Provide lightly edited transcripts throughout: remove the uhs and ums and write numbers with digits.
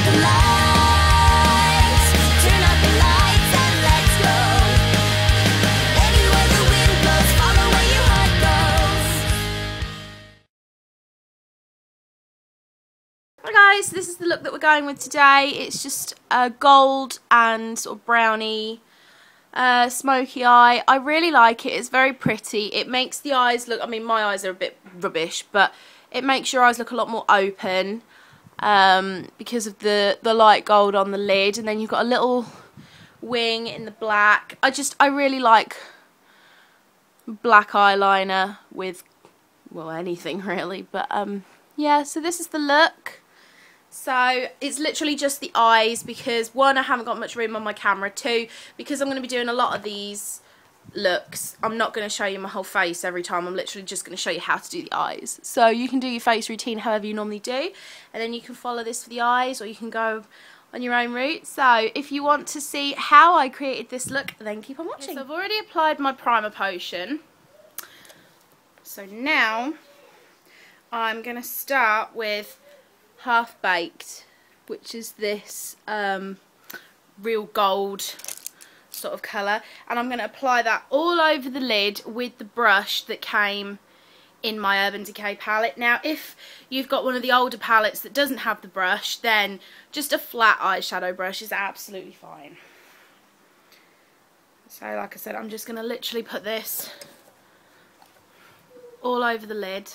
out the lights, turn out the lights and let's go. Anywhere the wind blows, follow where your heart goes. Hi guys, this is the look that we're going with today. It's just gold and sort of browny, smoky eye. I really like it. It's very pretty. It makes the eyes look, I mean my eyes are a bit rubbish, but it makes your eyes look a lot more open because of the light gold on the lid, and then you've got a little wing in the black. I really like black eyeliner with, well, anything really, but yeah, so this is the look. So it's literally just the eyes because, one, I haven't got much room on my camera, two, because I'm going to be doing a lot of these looks, I'm not going to show you my whole face every time. I'm literally just going to show you how to do the eyes. So you can do your face routine however you normally do, and then you can follow this for the eyes, or you can go on your own route. So if you want to see how I created this look, then keep on watching. So I've already applied my primer potion, so now I'm going to start with Half Baked, which is this real gold sort of colour, and I'm going to apply that all over the lid with the brush that came in my Urban Decay palette. Now if you've got one of the older palettes that doesn't have the brush, then just a flat eyeshadow brush is absolutely fine. So like I said, I'm just going to literally put this all over the lid.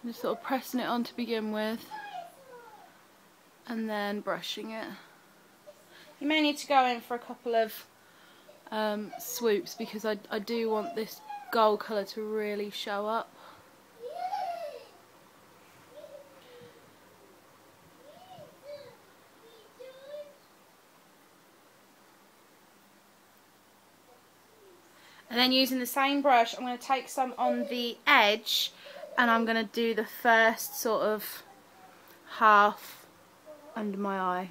Just sort of pressing it on to begin with, and then brushing it. You may need to go in for a couple of swoops because I do want this gold colour to really show up. And then using the same brush, I'm going to take some on the edge, and I'm going to do the first sort of half under my eye.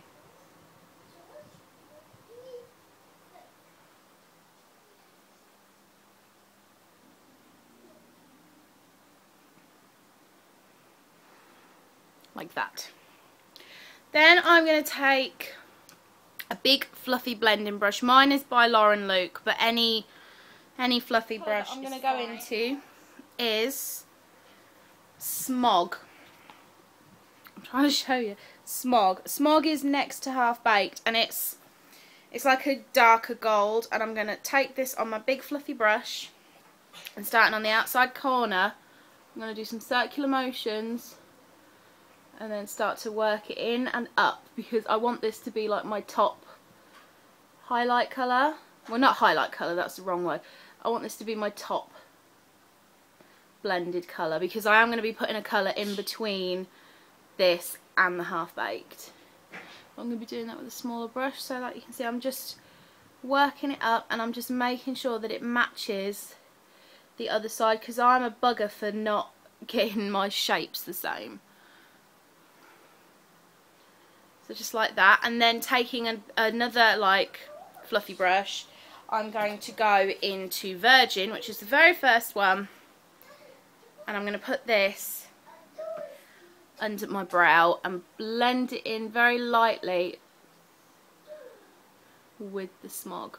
Like that. Then I'm going to take a big fluffy blending brush. Mine is by Lauren Luke, but any fluffy brush I'm going to go into is Smog. I'm trying to show you. Smog. Smog is next to Half Baked, and it's like a darker gold, and I'm going to take this on my big fluffy brush, and starting on the outside corner, I'm going to do some circular motions and then start to work it in and up, because I want this to be like my top highlight colour. Well, not highlight colour, that's the wrong word. I want this to be my top blended colour, because I am going to be putting a colour in between this and the Half Baked. I'm going to be doing that with a smaller brush, so like you can see I'm just working it up, and I'm just making sure that it matches the other side, because I'm a bugger for not getting my shapes the same. So just like that, and then taking another like fluffy brush, I'm going to go into Virgin, which is the very first one, and I'm going to put this under my brow and blend it in very lightly with the Smog.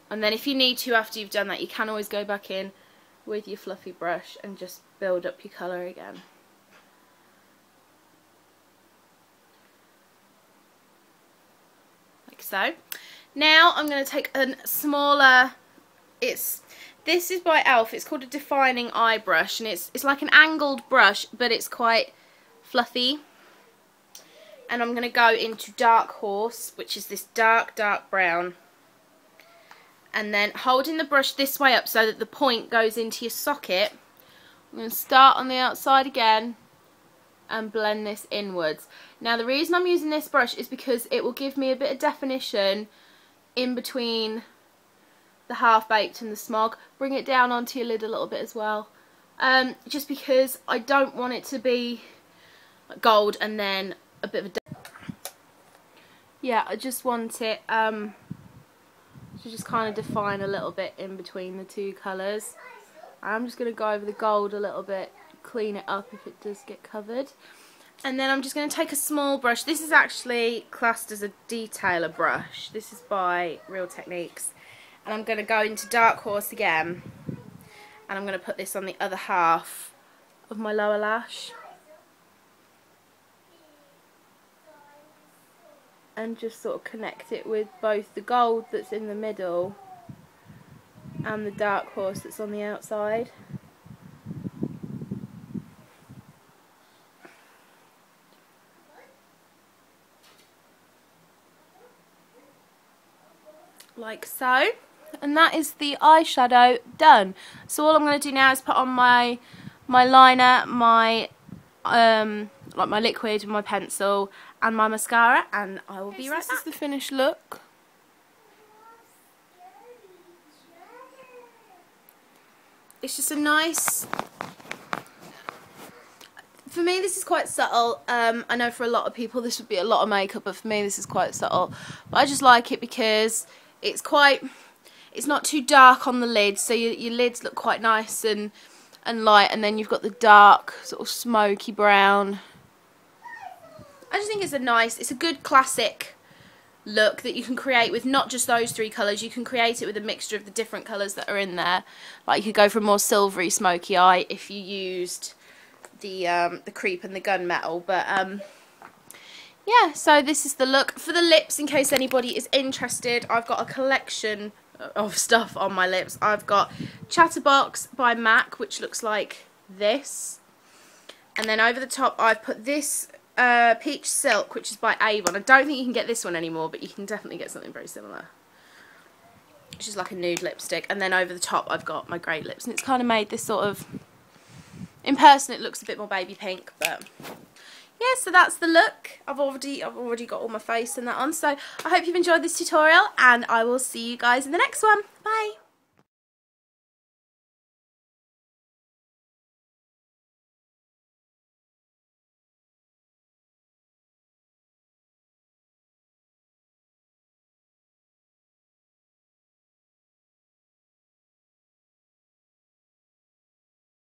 And then if you need to, after you've done that, you can always go back in with your fluffy brush and just build up your colour again. Like so. Now I'm going to take a smaller, this is by Elf, it's called a defining eye brush, and it's like an angled brush, but it's quite fluffy. And I'm going to go into Dark Horse, which is this dark brown. And then holding the brush this way up so that the point goes into your socket, I'm going to start on the outside again and blend this inwards. Now the reason I'm using this brush is because it will give me a bit of definition in between the Half Baked and the Smog. Bring it down onto your lid a little bit as well, just because I don't want it to be gold and then a bit of a yeah, I just want it to just kind of define a little bit in between the two colours. I'm just going to go over the gold a little bit clean it up if it does get covered. And then I'm just going to take a small brush. This is actually classed as a detailer brush. This is by Real Techniques. And I'm going to go into Dark Horse again. And I'm going to put this on the other half of my lower lash. And just sort of connect it with both the gold that's in the middle and the Dark Horse that's on the outside. Like so. And that is the eyeshadow done. So all I'm going to do now is put on my liner, my like my liquid, my pencil and my mascara, and I will be right back. This is the finished look. It's just a nice, for me this is quite subtle. I know for a lot of people this would be a lot of makeup, but for me this is quite subtle. But I just like it because it's not too dark on the lids, so your lids look quite nice and light, and then you've got the dark sort of smoky brown. I just think it's a good classic look that you can create with not just those three colours. You can create it with a mixture of the different colours that are in there. Like you could go for a more silvery smoky eye if you used the creep and the gunmetal. But yeah, so this is the look. For the lips, in case anybody is interested, I've got a collection of stuff on my lips. I've got Chatterbox by MAC, which looks like this. And then over the top I've put this Peach Silk, which is by Avon. I don't think you can get this one anymore, but you can definitely get something very similar. Which is like a nude lipstick. And then over the top I've got my Great Lips. And it's kind of made this sort of, in person it looks a bit more baby pink, but yeah, so that's the look. I've already got all my face and that on. So I hope you've enjoyed this tutorial, and I will see you guys in the next one.